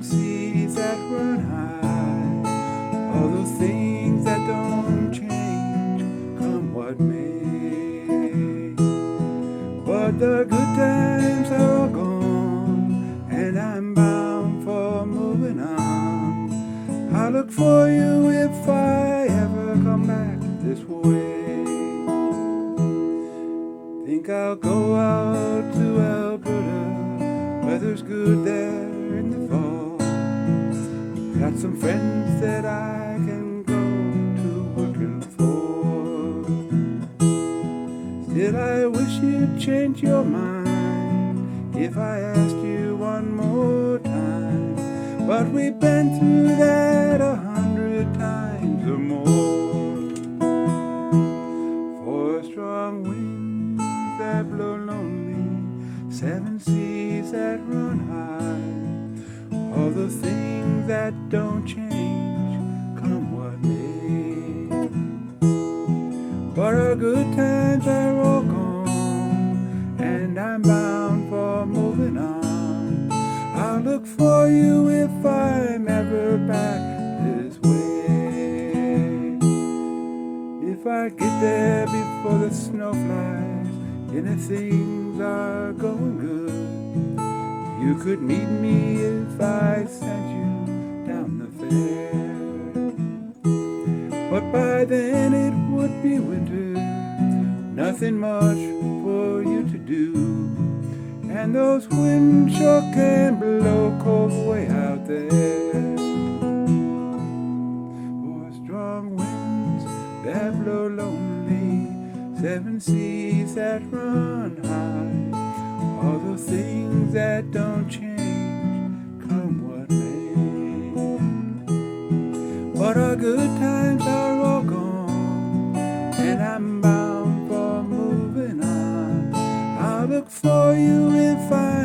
seven seas that run high, all those things that don't change, come what may. But the good times are all gone, and I'm bound for moving on. I'll look for you if I ever come back this way. Think I'll go out to Alberta, weather's good there in the fall. Got some friends that I can go to working for. Still I wish you'd change your mind if I asked you one more time. But we've been through that 100 times or more. For strong winds that blow lonely, seven seas that run high, all the things that don't change, come what may. But our good times are all gone, and I'm bound for moving on. I'll look for you if I'm ever back this way. If I get there before the snow flies and things are going good, you could meet me if I sent you down the fair. But by then it would be winter, nothing much for you to do, and those winds sure can blow cold way out there. For strong winds that blow lonely, seven seas that run high, all the things that don't change, come what may. But our good times are all gone, and I'm bound for moving on. I'll look for you if I